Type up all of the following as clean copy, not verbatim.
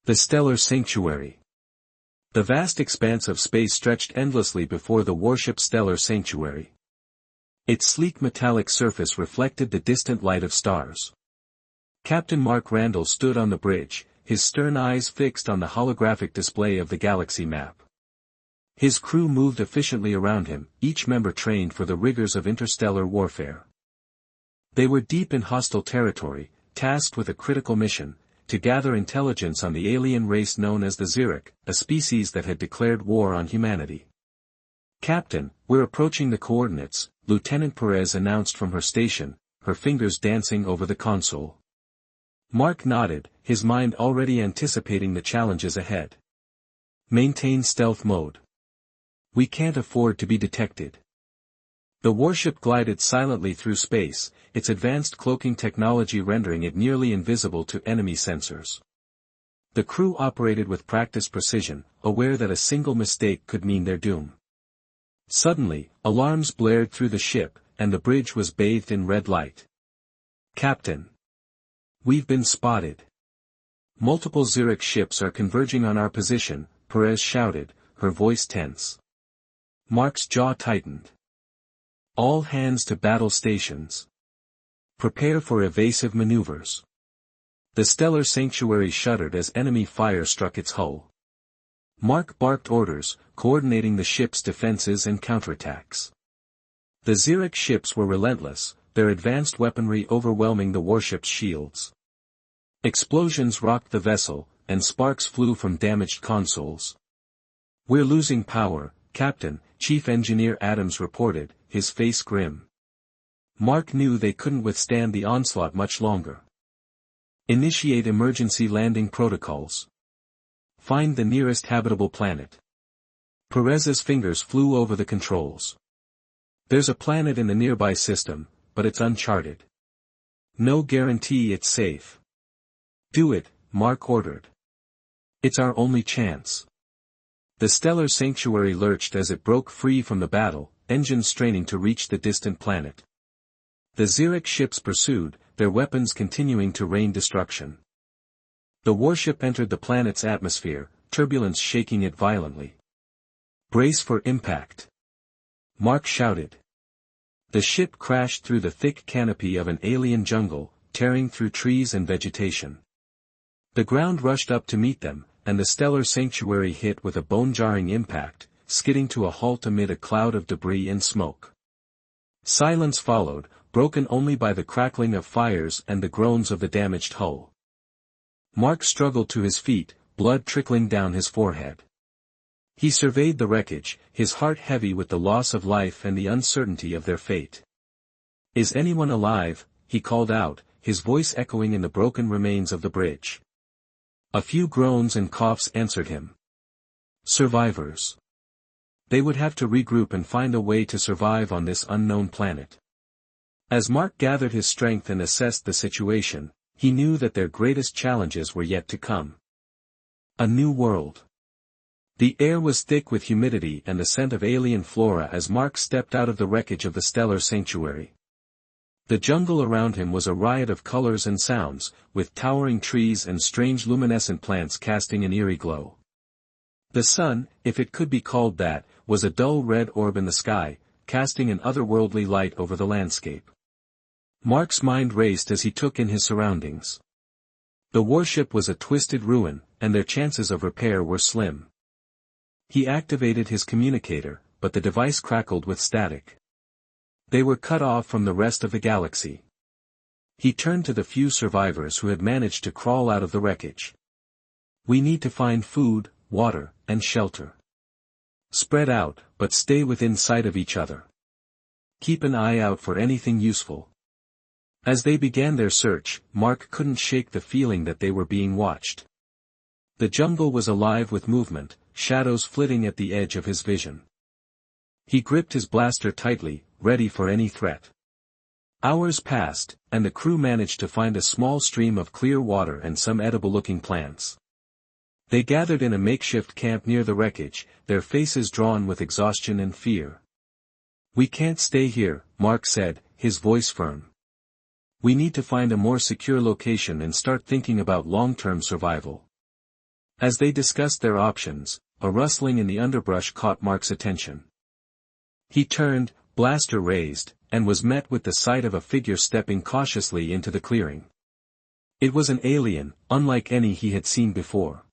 The stellar sanctuary. The vast expanse of space stretched endlessly before the warship's stellar sanctuary. Its sleek metallic surface reflected the distant light of stars. Captain Mark Randall stood on the bridge, his stern eyes fixed on the holographic display of the galaxy map. His crew moved efficiently around him, each member trained for the rigors of interstellar warfare. They were deep in hostile territory, tasked with a critical mission, to gather intelligence on the alien race known as the Xeric, a species that had declared war on humanity. "Captain, we're approaching the coordinates," Lieutenant Perez announced from her station, her fingers dancing over the console. Mark nodded, his mind already anticipating the challenges ahead. "Maintain stealth mode. We can't afford to be detected." The warship glided silently through space, its advanced cloaking technology rendering it nearly invisible to enemy sensors. The crew operated with practiced precision, aware that a single mistake could mean their doom. Suddenly, alarms blared through the ship, and the bridge was bathed in red light. "Captain! We've been spotted. Multiple Xeric ships are converging on our position," Perez shouted, her voice tense. Mark's jaw tightened. "All hands to battle stations. Prepare for evasive maneuvers." The stellar sanctuary shuddered as enemy fire struck its hull. Mark barked orders, coordinating the ship's defenses and counterattacks. The Xeric ships were relentless, their advanced weaponry overwhelming the warship's shields. Explosions rocked the vessel, and sparks flew from damaged consoles. "We're losing power, Captain," Chief Engineer Adams reported, his face grim. Mark knew they couldn't withstand the onslaught much longer. "Initiate emergency landing protocols. Find the nearest habitable planet." Perez's fingers flew over the controls. "There's a planet in the nearby system, but it's uncharted. No guarantee it's safe." "Do it," Mark ordered. "It's our only chance." The stellar sanctuary lurched as it broke free from the battle, engines straining to reach the distant planet. The Xeric ships pursued, their weapons continuing to rain destruction. The warship entered the planet's atmosphere, turbulence shaking it violently. "Brace for impact," Mark shouted. The ship crashed through the thick canopy of an alien jungle, tearing through trees and vegetation. The ground rushed up to meet them, and the stellar sanctuary hit with a bone-jarring impact, skidding to a halt amid a cloud of debris and smoke. Silence followed, broken only by the crackling of fires and the groans of the damaged hull. Mark struggled to his feet, blood trickling down his forehead. He surveyed the wreckage, his heart heavy with the loss of life and the uncertainty of their fate. "Is anyone alive?" he called out, his voice echoing in the broken remains of the bridge. A few groans and coughs answered him. Survivors. They would have to regroup and find a way to survive on this unknown planet. As Mark gathered his strength and assessed the situation, he knew that their greatest challenges were yet to come. A new world. The air was thick with humidity and the scent of alien flora as Mark stepped out of the wreckage of the stellar sanctuary. The jungle around him was a riot of colors and sounds, with towering trees and strange luminescent plants casting an eerie glow. The sun, if it could be called that, was a dull red orb in the sky, casting an otherworldly light over the landscape. Mark's mind raced as he took in his surroundings. The warship was a twisted ruin, and their chances of repair were slim. He activated his communicator, but the device crackled with static. They were cut off from the rest of the galaxy. He turned to the few survivors who had managed to crawl out of the wreckage. "We need to find food, water, and shelter. Spread out, but stay within sight of each other. Keep an eye out for anything useful." As they began their search, Mark couldn't shake the feeling that they were being watched. The jungle was alive with movement, shadows flitting at the edge of his vision. He gripped his blaster tightly, ready for any threat. Hours passed, and the crew managed to find a small stream of clear water and some edible-looking plants. They gathered in a makeshift camp near the wreckage, their faces drawn with exhaustion and fear. "We can't stay here," Mark said, his voice firm. "We need to find a more secure location and start thinking about long-term survival." As they discussed their options, a rustling in the underbrush caught Mark's attention. He turned, blaster raised, and was met with the sight of a figure stepping cautiously into the clearing. It was an alien, unlike any he had seen before.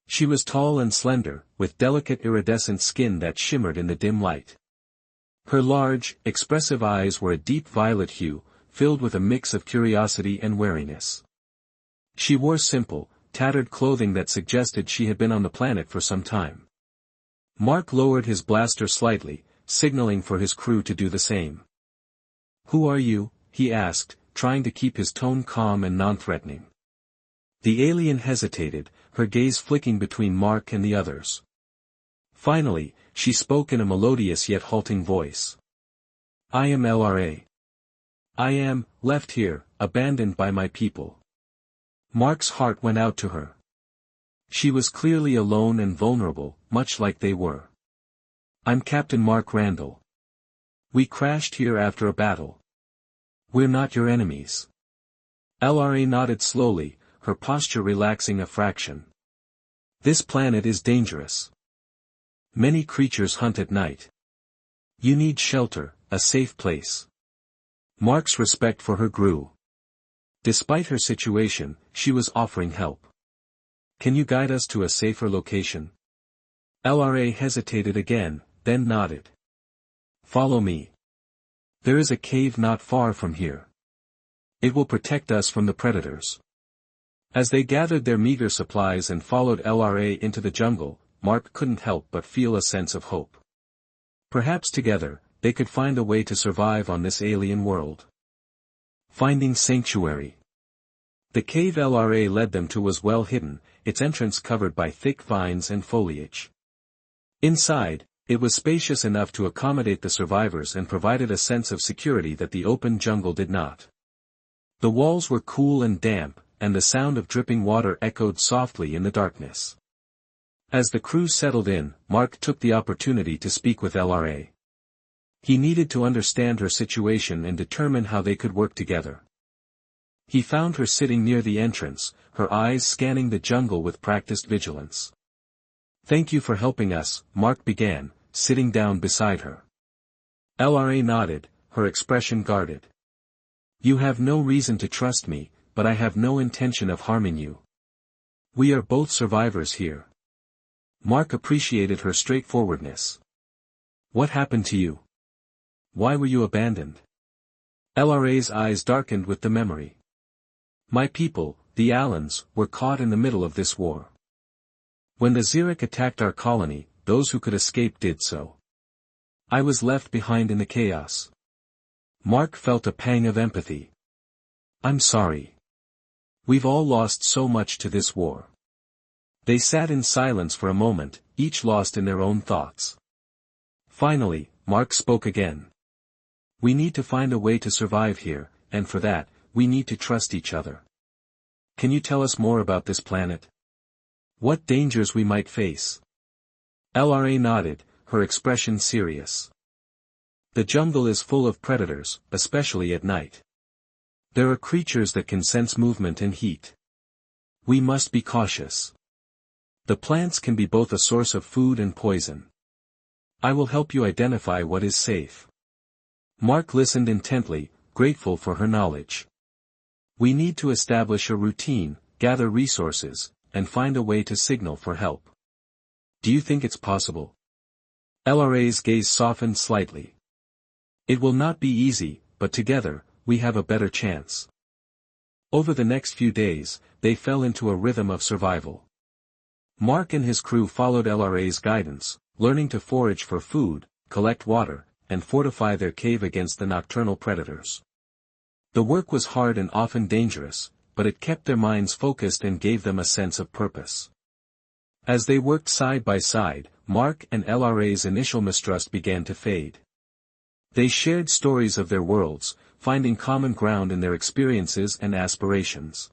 She was tall and slender, with delicate iridescent skin that shimmered in the dim light. Her large, expressive eyes were a deep violet hue, filled with a mix of curiosity and wariness. She wore simple, tattered clothing that suggested she had been on the planet for some time. Mark lowered his blaster slightly, signaling for his crew to do the same. "Who are you?" he asked, trying to keep his tone calm and non-threatening. The alien hesitated, her gaze flicking between Mark and the others. Finally, she spoke in a melodious yet halting voice. "I am LRA. I am, left here, abandoned by my people." Mark's heart went out to her. She was clearly alone and vulnerable, much like they were. "I'm Captain Mark Randall. We crashed here after a battle. We're not your enemies." LRA nodded slowly, her posture relaxing a fraction. "This planet is dangerous. Many creatures hunt at night. You need shelter, a safe place." Mark's respect for her grew. Despite her situation, she was offering help. "Can you guide us to a safer location?" LRA hesitated again, then nodded. "Follow me. There is a cave not far from here. It will protect us from the predators." As they gathered their meager supplies and followed LRA into the jungle, Mark couldn't help but feel a sense of hope. Perhaps together, they could find a way to survive on this alien world. Finding sanctuary. The cave LRA led them to was well hidden, its entrance covered by thick vines and foliage. Inside, it was spacious enough to accommodate the survivors and provided a sense of security that the open jungle did not. The walls were cool and damp, and the sound of dripping water echoed softly in the darkness. As the crew settled in, Mark took the opportunity to speak with LRA. He needed to understand her situation and determine how they could work together. He found her sitting near the entrance, her eyes scanning the jungle with practiced vigilance. "Thank you for helping us," Mark began, sitting down beside her. LRA nodded, her expression guarded. "You have no reason to trust me, but I have no intention of harming you. We are both survivors here." Mark appreciated her straightforwardness. "What happened to you? Why were you abandoned?" LRA's eyes darkened with the memory. "My people, the Allens, were caught in the middle of this war. When the Xeric attacked our colony, those who could escape did so. I was left behind in the chaos." Mark felt a pang of empathy. "I'm sorry. We've all lost so much to this war." They sat in silence for a moment, each lost in their own thoughts. Finally, Mark spoke again. "We need to find a way to survive here, and for that, we need to trust each other. Can you tell us more about this planet? What dangers we might face?" LRA nodded, her expression serious. "The jungle is full of predators, especially at night. There are creatures that can sense movement and heat. We must be cautious. The plants can be both a source of food and poison. I will help you identify what is safe." Mark listened intently, grateful for her knowledge. "We need to establish a routine, gather resources, and find a way to signal for help. Do you think it's possible?" LRA's gaze softened slightly. "It will not be easy, but together, we have a better chance." Over the next few days, they fell into a rhythm of survival. Mark and his crew followed LRA's guidance, learning to forage for food, collect water, and fortify their cave against the nocturnal predators. The work was hard and often dangerous, but it kept their minds focused and gave them a sense of purpose. As they worked side by side, Mark and LRA's initial mistrust began to fade. They shared stories of their worlds, finding common ground in their experiences and aspirations.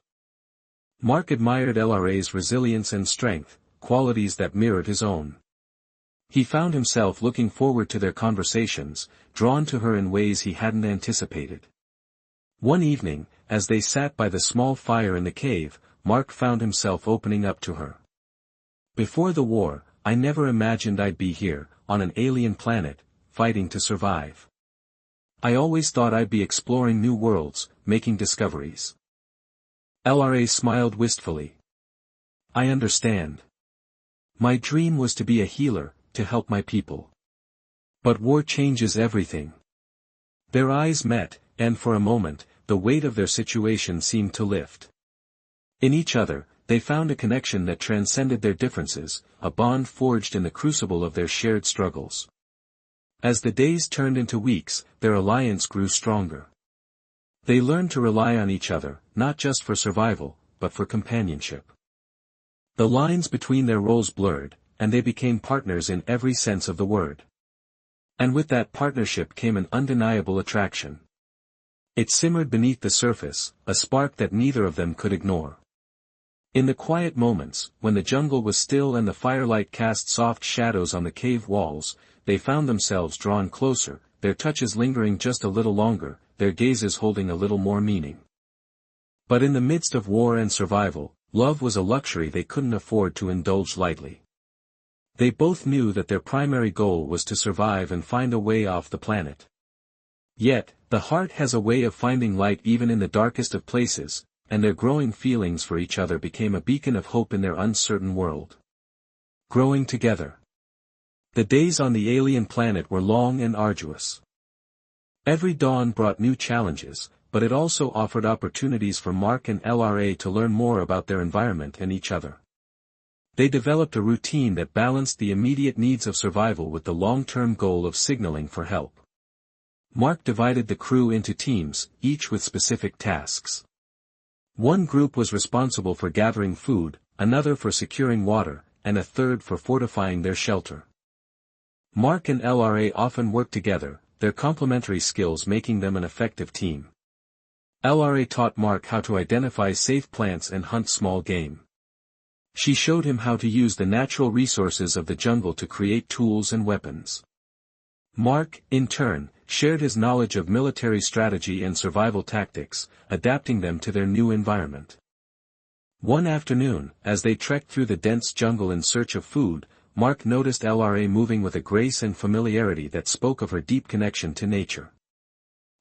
Mark admired LRA's resilience and strength, qualities that mirrored his own. He found himself looking forward to their conversations, drawn to her in ways he hadn't anticipated. One evening, as they sat by the small fire in the cave, Mark found himself opening up to her. Before the war, I never imagined I'd be here, on an alien planet, fighting to survive. I always thought I'd be exploring new worlds, making discoveries. LRA smiled wistfully. I understand. My dream was to be a healer, to help my people. But war changes everything. Their eyes met, and for a moment, the weight of their situation seemed to lift. In each other, they found a connection that transcended their differences, a bond forged in the crucible of their shared struggles. As the days turned into weeks, their alliance grew stronger. They learned to rely on each other, not just for survival, but for companionship. The lines between their roles blurred, and they became partners in every sense of the word. And with that partnership came an undeniable attraction. It simmered beneath the surface, a spark that neither of them could ignore. In the quiet moments, when the jungle was still and the firelight cast soft shadows on the cave walls, they found themselves drawn closer, their touches lingering just a little longer, their gazes holding a little more meaning. But in the midst of war and survival, love was a luxury they couldn't afford to indulge lightly. They both knew that their primary goal was to survive and find a way off the planet. Yet, the heart has a way of finding light even in the darkest of places, and their growing feelings for each other became a beacon of hope in their uncertain world. Growing together. The days on the alien planet were long and arduous. Every dawn brought new challenges, but it also offered opportunities for Mark and LRA to learn more about their environment and each other. They developed a routine that balanced the immediate needs of survival with the long-term goal of signaling for help. Mark divided the crew into teams, each with specific tasks. One group was responsible for gathering food, another for securing water, and a third for fortifying their shelter. Mark and LRA often worked together, their complementary skills making them an effective team. LRA taught Mark how to identify safe plants and hunt small game. She showed him how to use the natural resources of the jungle to create tools and weapons. Mark, in turn, shared his knowledge of military strategy and survival tactics, adapting them to their new environment. One afternoon, as they trekked through the dense jungle in search of food, Mark noticed LRA moving with a grace and familiarity that spoke of her deep connection to nature.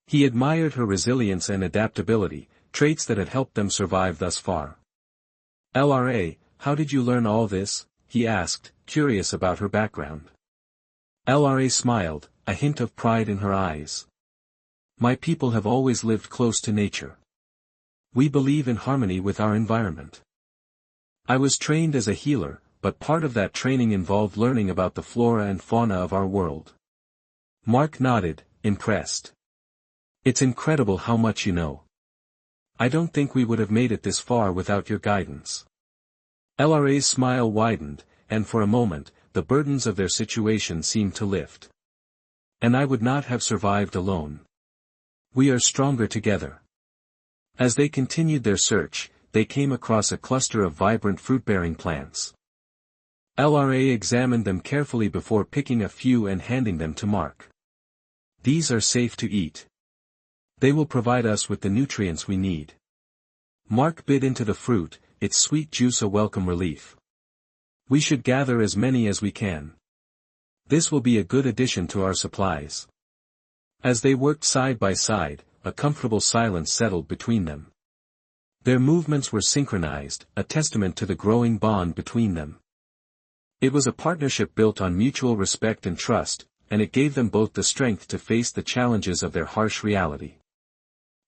He admired her resilience and adaptability, traits that had helped them survive thus far. LRA, how did you learn all this? He asked, curious about her background. LRA smiled, a hint of pride in her eyes. My people have always lived close to nature. We believe in harmony with our environment. I was trained as a healer, but part of that training involved learning about the flora and fauna of our world. Mark nodded, impressed. It's incredible how much you know. I don't think we would have made it this far without your guidance. LRA's smile widened, and for a moment, the burdens of their situation seemed to lift. And I would not have survived alone. We are stronger together. As they continued their search, they came across a cluster of vibrant fruit-bearing plants. LRA examined them carefully before picking a few and handing them to Mark. These are safe to eat. They will provide us with the nutrients we need. Mark bit into the fruit, its sweet juice a welcome relief. We should gather as many as we can. This will be a good addition to our supplies. As they worked side by side, a comfortable silence settled between them. Their movements were synchronized, a testament to the growing bond between them. It was a partnership built on mutual respect and trust, and it gave them both the strength to face the challenges of their harsh reality.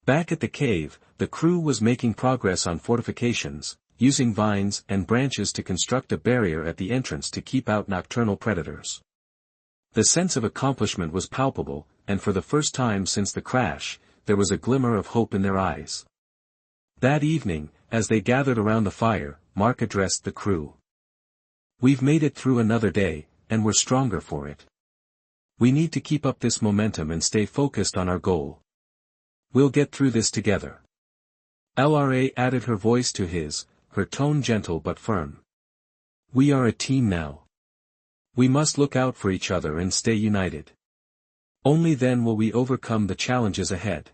Back at the cave, the crew was making progress on fortifications, using vines and branches to construct a barrier at the entrance to keep out nocturnal predators. The sense of accomplishment was palpable, and for the first time since the crash, there was a glimmer of hope in their eyes. That evening, as they gathered around the fire, Mark addressed the crew. We've made it through another day, and we're stronger for it. We need to keep up this momentum and stay focused on our goal. We'll get through this together. LRA added her voice to his, her tone gentle but firm. We are a team now. We must look out for each other and stay united. Only then will we overcome the challenges ahead.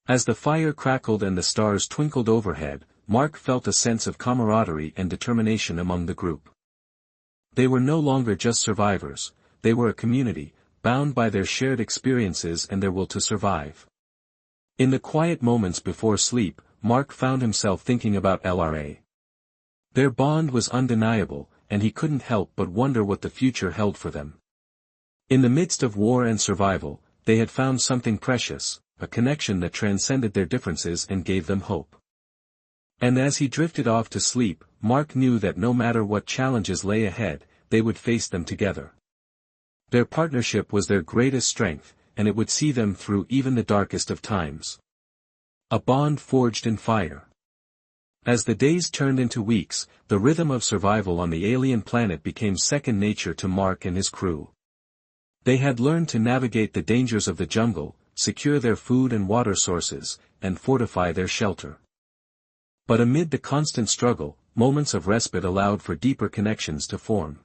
As the fire crackled and the stars twinkled overhead, Mark felt a sense of camaraderie and determination among the group. They were no longer just survivors, they were a community, bound by their shared experiences and their will to survive. In the quiet moments before sleep, Mark found himself thinking about LRA. Their bond was undeniable, and he couldn't help but wonder what the future held for them. In the midst of war and survival, they had found something precious, a connection that transcended their differences and gave them hope. And as he drifted off to sleep, Mark knew that no matter what challenges lay ahead, they would face them together. Their partnership was their greatest strength, and it would see them through even the darkest of times. A bond forged in fire. As the days turned into weeks, the rhythm of survival on the alien planet became second nature to Mark and his crew. They had learned to navigate the dangers of the jungle, secure their food and water sources, and fortify their shelter. But amid the constant struggle, moments of respite allowed for deeper connections to form.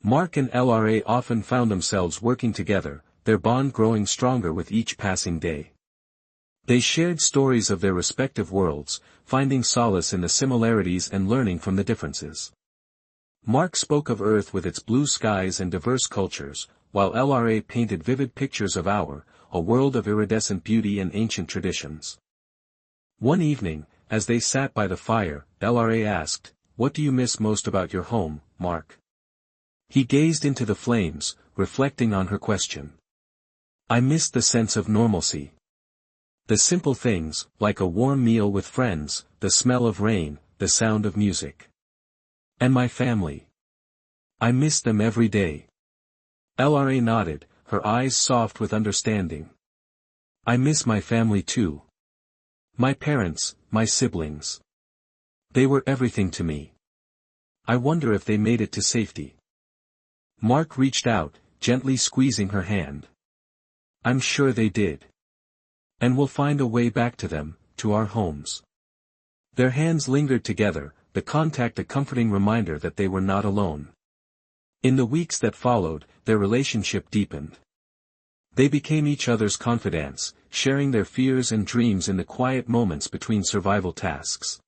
Mark and LRA often found themselves working together, their bond growing stronger with each passing day. They shared stories of their respective worlds, finding solace in the similarities and learning from the differences. Mark spoke of Earth with its blue skies and diverse cultures, while LRA painted vivid pictures of a world of iridescent beauty and ancient traditions. One evening, as they sat by the fire, LRA asked, "What do you miss most about your home, Mark?" He gazed into the flames, reflecting on her question. "I miss the sense of normalcy. The simple things, like a warm meal with friends, the smell of rain, the sound of music. And my family. I miss them every day." LRA nodded, her eyes soft with understanding. "I miss my family too. My parents, my siblings. They were everything to me. I wonder if they made it to safety." Mark reached out, gently squeezing her hand. "I'm sure they did. And we'll find a way back to them, to our homes." Their hands lingered together, the contact a comforting reminder that they were not alone. In the weeks that followed, their relationship deepened. They became each other's confidants, sharing their fears and dreams in the quiet moments between survival tasks.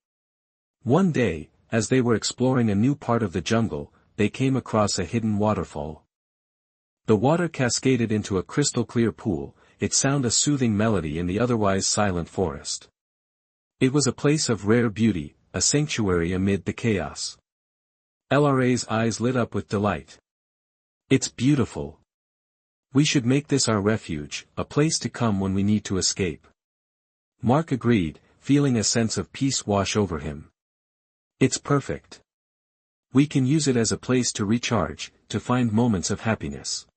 One day, as they were exploring a new part of the jungle, they came across a hidden waterfall. The water cascaded into a crystal-clear pool, its sound a soothing melody in the otherwise silent forest. It was a place of rare beauty, a sanctuary amid the chaos. LRA's eyes lit up with delight. "It's beautiful. We should make this our refuge, a place to come when we need to escape." Mark agreed, feeling a sense of peace wash over him. "It's perfect. We can use it as a place to recharge, to find moments of happiness."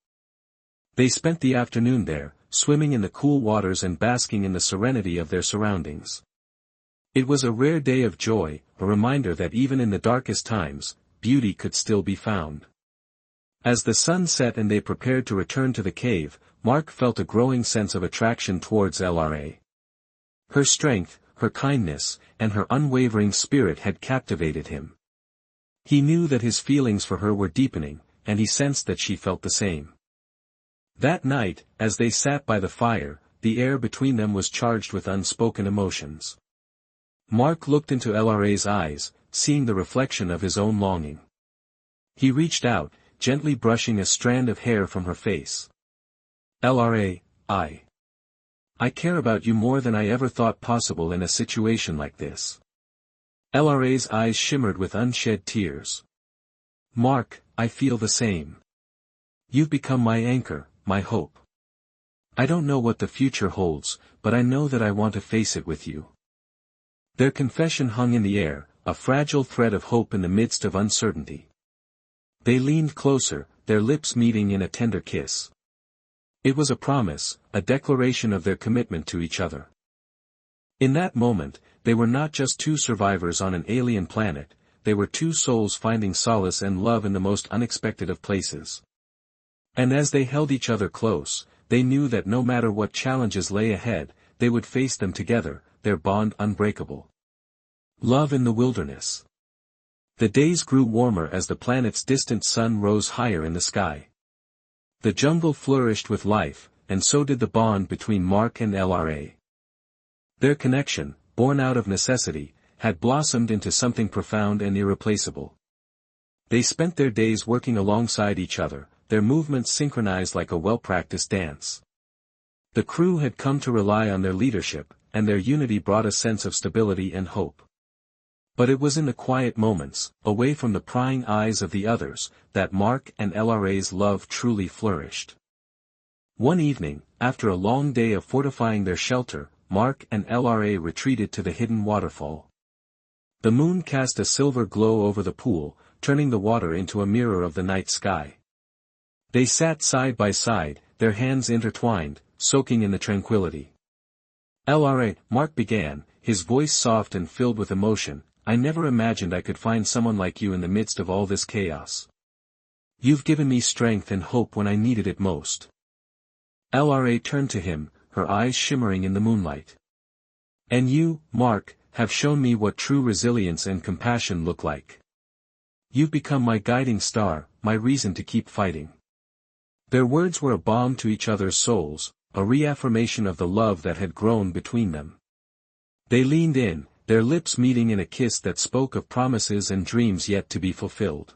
They spent the afternoon there, swimming in the cool waters and basking in the serenity of their surroundings. It was a rare day of joy, a reminder that even in the darkest times, beauty could still be found. As the sun set and they prepared to return to the cave, Mark felt a growing sense of attraction towards LRA. Her strength, her kindness, and her unwavering spirit had captivated him. He knew that his feelings for her were deepening, and he sensed that she felt the same. That night, as they sat by the fire, the air between them was charged with unspoken emotions. Mark looked into LRA's eyes, seeing the reflection of his own longing. He reached out, gently brushing a strand of hair from her face. "LRA, I care about you more than I ever thought possible in a situation like this." LRA's eyes shimmered with unshed tears. "Mark, I feel the same. You've become my anchor, my hope. I don't know what the future holds, but I know that I want to face it with you." Their confession hung in the air, a fragile thread of hope in the midst of uncertainty. They leaned closer, their lips meeting in a tender kiss. It was a promise, a declaration of their commitment to each other. In that moment, they were not just two survivors on an alien planet, they were two souls finding solace and love in the most unexpected of places. And as they held each other close, they knew that no matter what challenges lay ahead, they would face them together, their bond unbreakable. Love in the wilderness. The days grew warmer as the planet's distant sun rose higher in the sky. The jungle flourished with life, and so did the bond between Mark and LRA. Their connection, born out of necessity, had blossomed into something profound and irreplaceable. They spent their days working alongside each other, their movements synchronized like a well-practiced dance. The crew had come to rely on their leadership, and their unity brought a sense of stability and hope. But it was in the quiet moments, away from the prying eyes of the others, that Mark and LRA's love truly flourished. One evening, after a long day of fortifying their shelter, Mark and LRA retreated to the hidden waterfall. The moon cast a silver glow over the pool, turning the water into a mirror of the night sky. They sat side by side, their hands intertwined, soaking in the tranquility. LRA, Mark began, his voice soft and filled with emotion, I never imagined I could find someone like you in the midst of all this chaos. You've given me strength and hope when I needed it most. LRA turned to him, her eyes shimmering in the moonlight. And you, Mark, have shown me what true resilience and compassion look like. You've become my guiding star, my reason to keep fighting. Their words were a balm to each other's souls, a reaffirmation of the love that had grown between them. They leaned in, their lips meeting in a kiss that spoke of promises and dreams yet to be fulfilled.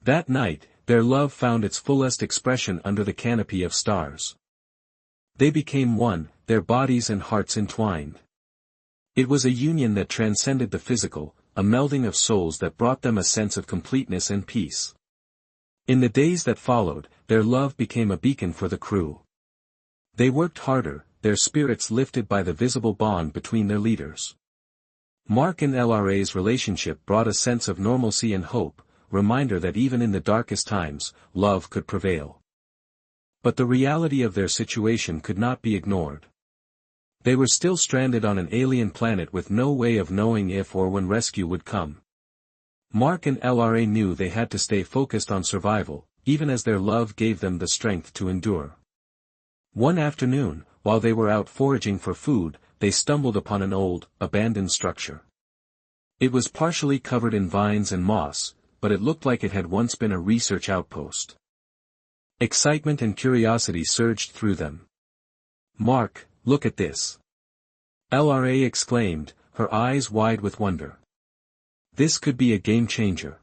That night, their love found its fullest expression under the canopy of stars. They became one, their bodies and hearts entwined. It was a union that transcended the physical, a melding of souls that brought them a sense of completeness and peace. In the days that followed, their love became a beacon for the crew. They worked harder, their spirits lifted by the visible bond between their leaders. Mark and LRA's relationship brought a sense of normalcy and hope, reminder that even in the darkest times, love could prevail. But the reality of their situation could not be ignored. They were still stranded on an alien planet with no way of knowing if or when rescue would come. Mark and LRA knew they had to stay focused on survival, even as their love gave them the strength to endure. One afternoon, while they were out foraging for food, they stumbled upon an old, abandoned structure. It was partially covered in vines and moss, but it looked like it had once been a research outpost. Excitement and curiosity surged through them. Mark, look at this. LRA exclaimed, her eyes wide with wonder. This could be a game changer.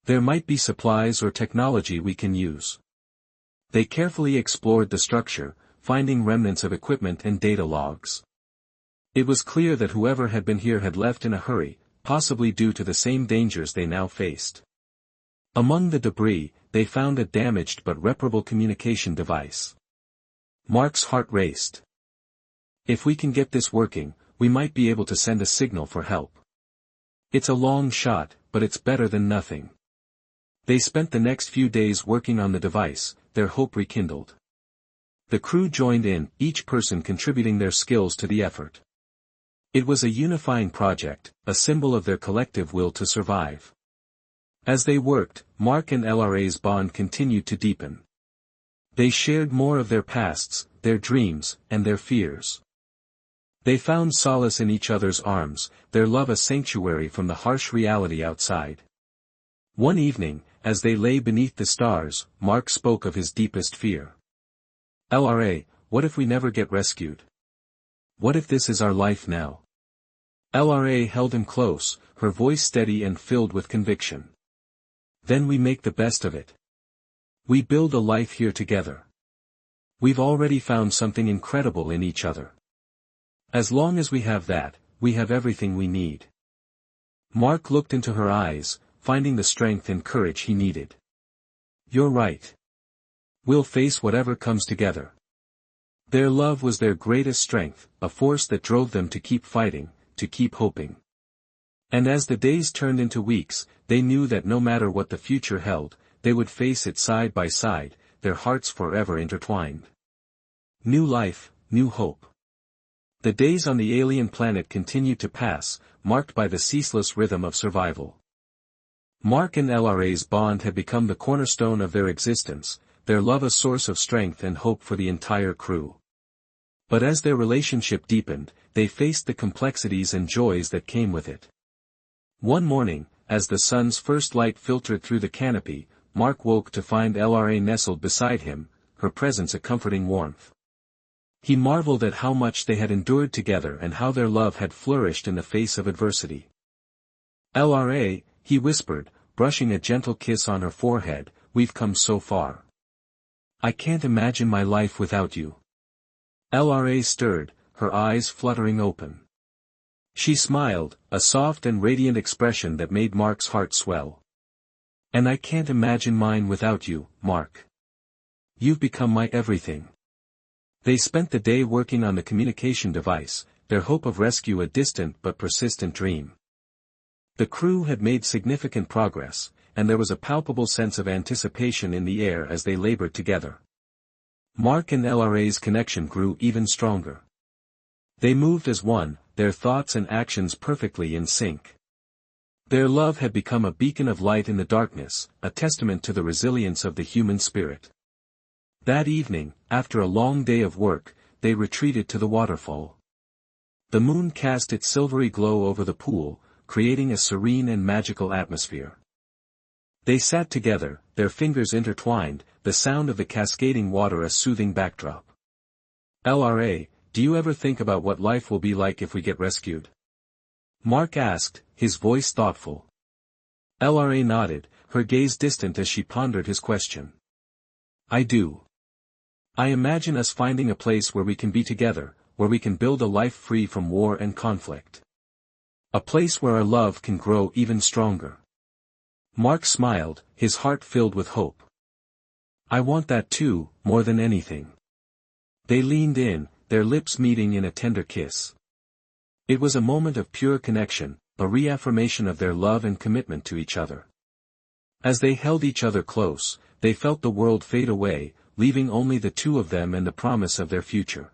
There might be supplies or technology we can use. They carefully explored the structure, finding remnants of equipment and data logs. It was clear that whoever had been here had left in a hurry, possibly due to the same dangers they now faced. Among the debris, they found a damaged but reparable communication device. Mark's heart raced. If we can get this working, we might be able to send a signal for help. It's a long shot, but it's better than nothing. They spent the next few days working on the device, their hope rekindled. The crew joined in, each person contributing their skills to the effort. It was a unifying project, a symbol of their collective will to survive. As they worked, Mark and LRA's bond continued to deepen. They shared more of their pasts, their dreams, and their fears. They found solace in each other's arms, their love a sanctuary from the harsh reality outside. One evening, as they lay beneath the stars, Mark spoke of his deepest fear. LRA, what if we never get rescued? What if this is our life now? LRA held him close, her voice steady and filled with conviction. Then we make the best of it. We build a life here together. We've already found something incredible in each other. As long as we have that, we have everything we need. Mark looked into her eyes, finding the strength and courage he needed. You're right. We'll face whatever comes together. Their love was their greatest strength, a force that drove them to keep fighting, to keep hoping. And as the days turned into weeks, they knew that no matter what the future held, they would face it side by side, their hearts forever intertwined. New life, new hope. The days on the alien planet continued to pass, marked by the ceaseless rhythm of survival. Mark and LRA's bond had become the cornerstone of their existence, their love a source of strength and hope for the entire crew. But as their relationship deepened, they faced the complexities and joys that came with it. One morning, as the sun's first light filtered through the canopy, Mark woke to find LRA nestled beside him, her presence a comforting warmth. He marveled at how much they had endured together and how their love had flourished in the face of adversity. LRA, he whispered, brushing a gentle kiss on her forehead, "We've come so far. I can't imagine my life without you." LRA stirred, her eyes fluttering open. She smiled, a soft and radiant expression that made Mark's heart swell. "And I can't imagine mine without you, Mark. You've become my everything." They spent the day working on the communication device, their hope of rescue a distant but persistent dream. The crew had made significant progress, and there was a palpable sense of anticipation in the air as they labored together. Mark and LRA's connection grew even stronger. They moved as one, their thoughts and actions perfectly in sync. Their love had become a beacon of light in the darkness, a testament to the resilience of the human spirit. That evening, after a long day of work, they retreated to the waterfall. The moon cast its silvery glow over the pool, creating a serene and magical atmosphere. They sat together, their fingers intertwined, the sound of the cascading water a soothing backdrop. "LRA, do you ever think about what life will be like if we get rescued?" Mark asked, his voice thoughtful. LRA nodded, her gaze distant as she pondered his question. "I do. I imagine us finding a place where we can be together, where we can build a life free from war and conflict. A place where our love can grow even stronger." Mark smiled, his heart filled with hope. "I want that too, more than anything." They leaned in, their lips meeting in a tender kiss. It was a moment of pure connection, a reaffirmation of their love and commitment to each other. As they held each other close, they felt the world fade away, leaving only the two of them and the promise of their future.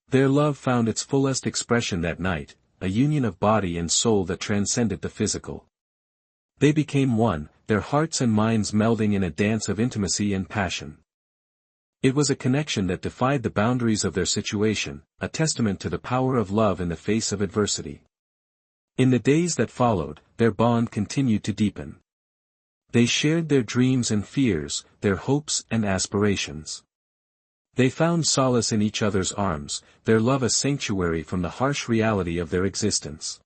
Their love found its fullest expression that night, a union of body and soul that transcended the physical. They became one, their hearts and minds melding in a dance of intimacy and passion. It was a connection that defied the boundaries of their situation, a testament to the power of love in the face of adversity. In the days that followed, their bond continued to deepen. They shared their dreams and fears, their hopes and aspirations. They found solace in each other's arms, their love a sanctuary from the harsh reality of their existence.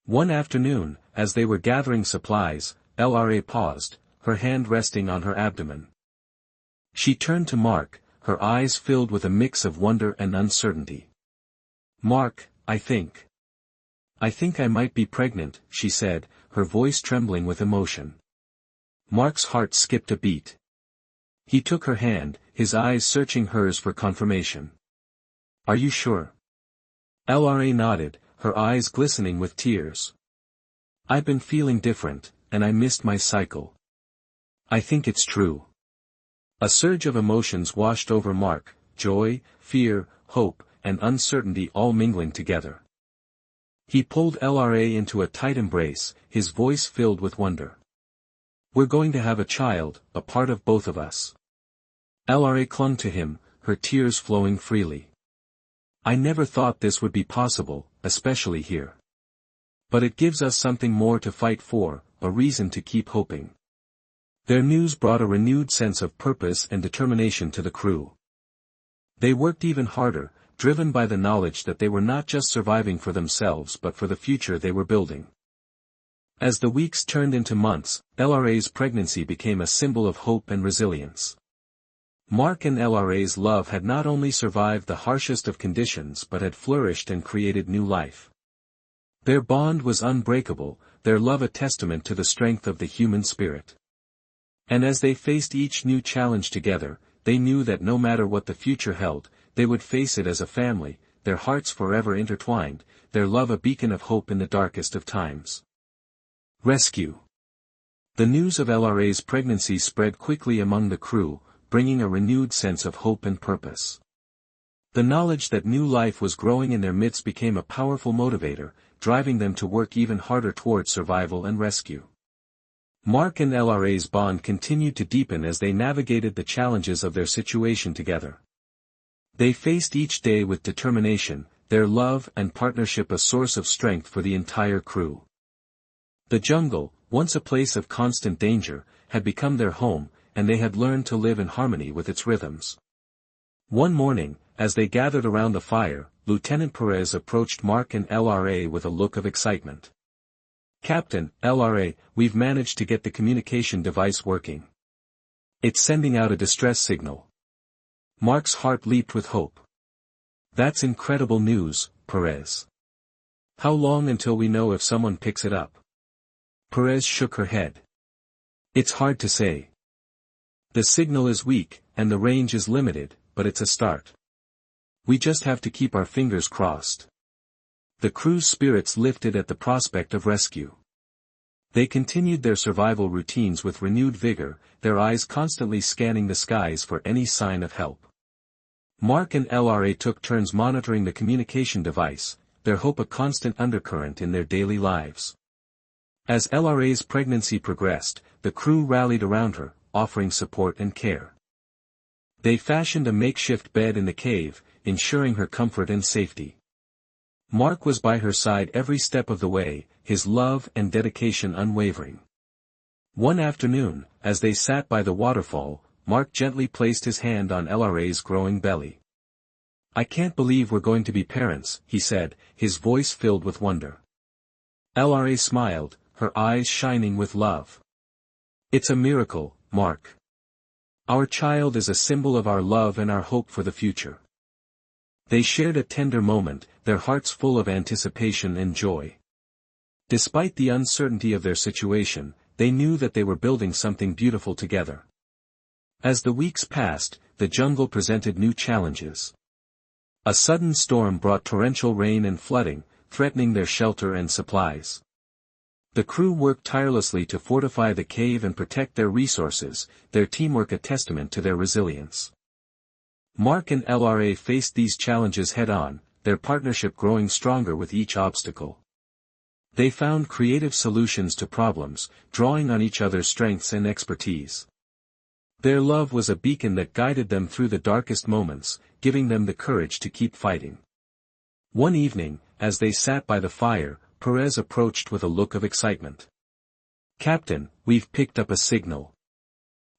One afternoon, as they were gathering supplies, LRA paused, her hand resting on her abdomen. She turned to Mark, her eyes filled with a mix of wonder and uncertainty. "Mark, I think I might be pregnant," she said, her voice trembling with emotion. Mark's heart skipped a beat. He took her hand, his eyes searching hers for confirmation. "Are you sure?" LRA nodded, her eyes glistening with tears. "I've been feeling different, and I missed my cycle. I think it's true." A surge of emotions washed over Mark, joy, fear, hope, and uncertainty all mingling together. He pulled LRA into a tight embrace, his voice filled with wonder. "We're going to have a child, a part of both of us." LRA clung to him, her tears flowing freely. "I never thought this would be possible, especially here. But it gives us something more to fight for, a reason to keep hoping." Their news brought a renewed sense of purpose and determination to the crew. They worked even harder, driven by the knowledge that they were not just surviving for themselves but for the future they were building. As the weeks turned into months, LRA's pregnancy became a symbol of hope and resilience. Mark and LRA's love had not only survived the harshest of conditions but had flourished and created new life. Their bond was unbreakable, their love a testament to the strength of the human spirit. And as they faced each new challenge together, they knew that no matter what the future held, they would face it as a family, their hearts forever intertwined, their love a beacon of hope in the darkest of times. Rescue. The news of LRA's pregnancy spread quickly among the crew, bringing a renewed sense of hope and purpose. The knowledge that new life was growing in their midst became a powerful motivator, driving them to work even harder toward survival and rescue. Mark and LRA's bond continued to deepen as they navigated the challenges of their situation together. They faced each day with determination, their love and partnership a source of strength for the entire crew. The jungle, once a place of constant danger, had become their home, and they had learned to live in harmony with its rhythms. One morning, as they gathered around the fire, Lieutenant Perez approached Mark and LRA with a look of excitement. "Captain, LRA, we've managed to get the communication device working. It's sending out a distress signal." Mark's heart leaped with hope. "That's incredible news, Perez. How long until we know if someone picks it up?" Perez shook her head. "It's hard to say. The signal is weak, and the range is limited, but it's a start. We just have to keep our fingers crossed." The crew's spirits lifted at the prospect of rescue. They continued their survival routines with renewed vigor, their eyes constantly scanning the skies for any sign of help. Mark and LRA took turns monitoring the communication device, their hope a constant undercurrent in their daily lives. As LRA's pregnancy progressed, the crew rallied around her, offering support and care. They fashioned a makeshift bed in the cave, ensuring her comfort and safety. Mark was by her side every step of the way, his love and dedication unwavering. One afternoon, as they sat by the waterfall, Mark gently placed his hand on LRA's growing belly. "I can't believe we're going to be parents," he said, his voice filled with wonder. LRA smiled, her eyes shining with love. "It's a miracle, Mark. Our child is a symbol of our love and our hope for the future." They shared a tender moment, their hearts full of anticipation and joy. Despite the uncertainty of their situation, they knew that they were building something beautiful together. As the weeks passed, the jungle presented new challenges. A sudden storm brought torrential rain and flooding, threatening their shelter and supplies. The crew worked tirelessly to fortify the cave and protect their resources, their teamwork a testament to their resilience. Mark and LRA faced these challenges head-on, their partnership growing stronger with each obstacle. They found creative solutions to problems, drawing on each other's strengths and expertise. Their love was a beacon that guided them through the darkest moments, giving them the courage to keep fighting. One evening, as they sat by the fire, Perez approached with a look of excitement. "Captain, we've picked up a signal.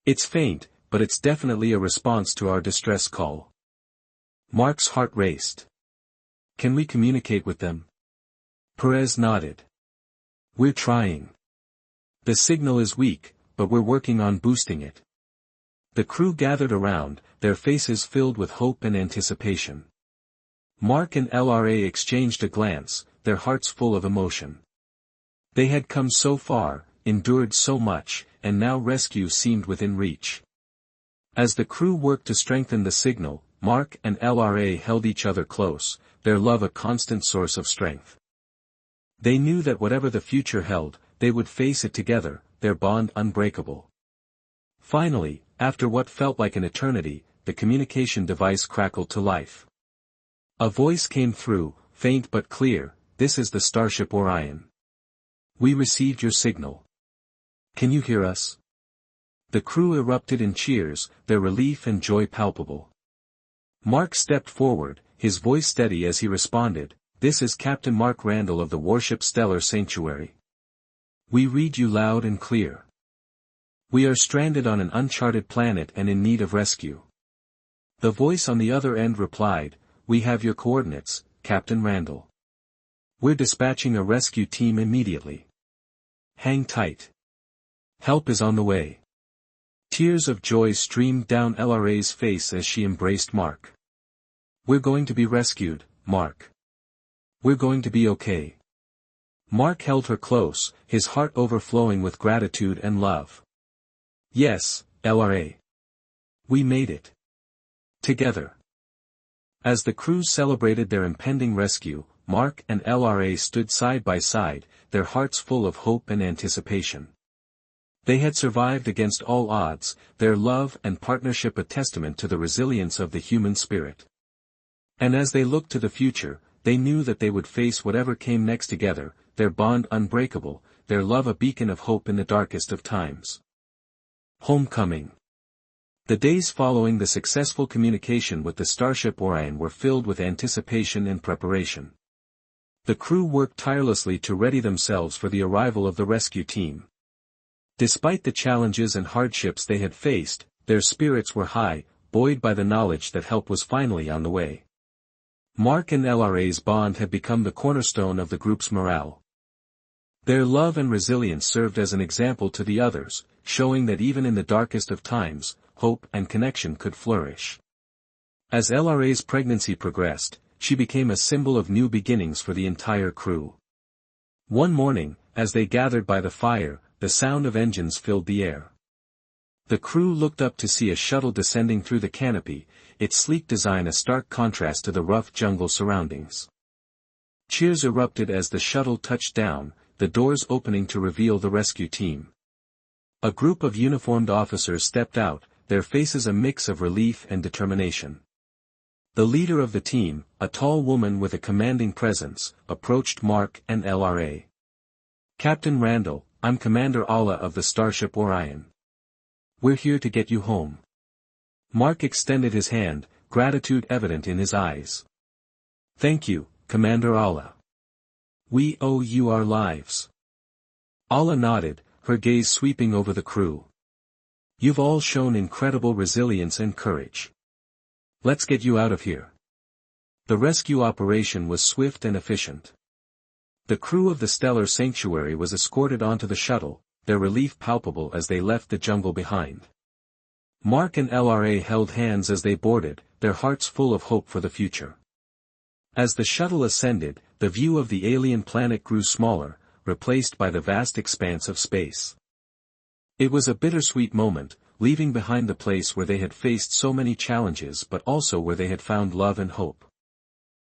It's faint, but it's definitely a response to our distress call." Mark's heart raced. "Can we communicate with them?" Perez nodded. "We're trying. The signal is weak, but we're working on boosting it." The crew gathered around, their faces filled with hope and anticipation. Mark and LRA exchanged a glance, their hearts full of emotion. They had come so far, endured so much, and now rescue seemed within reach. As the crew worked to strengthen the signal, Mark and LRA held each other close, their love a constant source of strength. They knew that whatever the future held, they would face it together, their bond unbreakable. Finally, after what felt like an eternity, the communication device crackled to life. A voice came through, faint but clear, "This is the Starship Orion. We received your signal. Can you hear us?" The crew erupted in cheers, their relief and joy palpable. Mark stepped forward, his voice steady as he responded, "This is Captain Mark Randall of the warship Stellar Sanctuary. We read you loud and clear. We are stranded on an uncharted planet and in need of rescue." The voice on the other end replied, "We have your coordinates, Captain Randall. We're dispatching a rescue team immediately. Hang tight. Help is on the way." Tears of joy streamed down LRA's face as she embraced Mark. "We're going to be rescued, Mark. We're going to be okay." Mark held her close, his heart overflowing with gratitude and love. "Yes, LRA. We made it. Together." As the crew celebrated their impending rescue, Mark and LRA stood side by side, their hearts full of hope and anticipation. They had survived against all odds, their love and partnership a testament to the resilience of the human spirit. And as they looked to the future, they knew that they would face whatever came next together, their bond unbreakable, their love a beacon of hope in the darkest of times. Homecoming. The days following the successful communication with the Starship Orion were filled with anticipation and preparation. The crew worked tirelessly to ready themselves for the arrival of the rescue team. Despite the challenges and hardships they had faced, their spirits were high, buoyed by the knowledge that help was finally on the way. Mark and LRA's bond had become the cornerstone of the group's morale. Their love and resilience served as an example to the others, showing that even in the darkest of times, hope and connection could flourish. As LRA's pregnancy progressed, she became a symbol of new beginnings for the entire crew. One morning, as they gathered by the fire, the sound of engines filled the air. The crew looked up to see a shuttle descending through the canopy, its sleek design a stark contrast to the rough jungle surroundings. Cheers erupted as the shuttle touched down, the doors opening to reveal the rescue team. A group of uniformed officers stepped out, their faces a mix of relief and determination. The leader of the team, a tall woman with a commanding presence, approached Mark and LRA. "Captain Randall, I'm Commander Allah of the Starship Orion. We're here to get you home." Mark extended his hand, gratitude evident in his eyes. "Thank you, Commander Allah. We owe you our lives." Allah nodded, her gaze sweeping over the crew. "You've all shown incredible resilience and courage. Let's get you out of here." The rescue operation was swift and efficient. The crew of the Stellar Sanctuary was escorted onto the shuttle, their relief palpable as they left the jungle behind. Mark and LRA held hands as they boarded, their hearts full of hope for the future. As the shuttle ascended, the view of the alien planet grew smaller, replaced by the vast expanse of space. It was a bittersweet moment, leaving behind the place where they had faced so many challenges but also where they had found love and hope.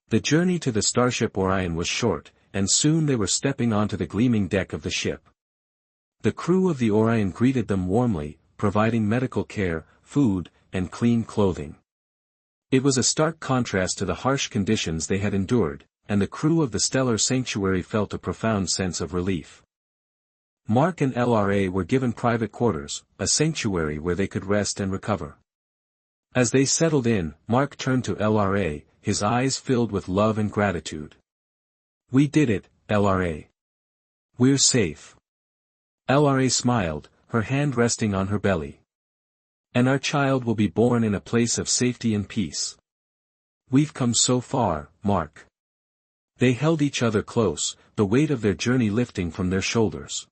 The journey to the Starship Orion was short, and soon they were stepping onto the gleaming deck of the ship. The crew of the Orion greeted them warmly, providing medical care, food, and clean clothing. It was a stark contrast to the harsh conditions they had endured, and the crew of the Stellar Sanctuary felt a profound sense of relief. Mark and LRA were given private quarters, a sanctuary where they could rest and recover. As they settled in, Mark turned to LRA, his eyes filled with love and gratitude. "We did it, LRA. We're safe." LRA smiled, her hand resting on her belly. "And our child will be born in a place of safety and peace. We've come so far, Mark." They held each other close, the weight of their journey lifting from their shoulders.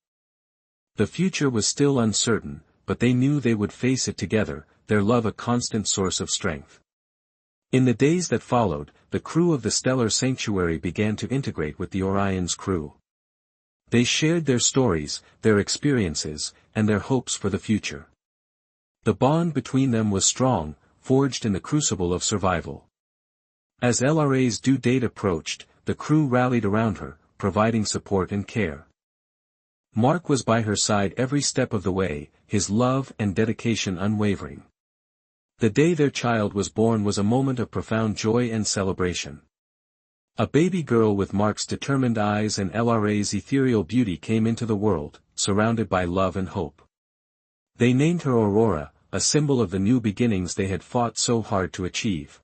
The future was still uncertain, but they knew they would face it together, their love a constant source of strength. In the days that followed, the crew of the Stellar Sanctuary began to integrate with the Orion's crew. They shared their stories, their experiences, and their hopes for the future. The bond between them was strong, forged in the crucible of survival. As LRA's due date approached, the crew rallied around her, providing support and care. Mark was by her side every step of the way, his love and dedication unwavering. The day their child was born was a moment of profound joy and celebration. A baby girl with Mark's determined eyes and LRA's ethereal beauty came into the world, surrounded by love and hope. They named her Aurora, a symbol of the new beginnings they had fought so hard to achieve.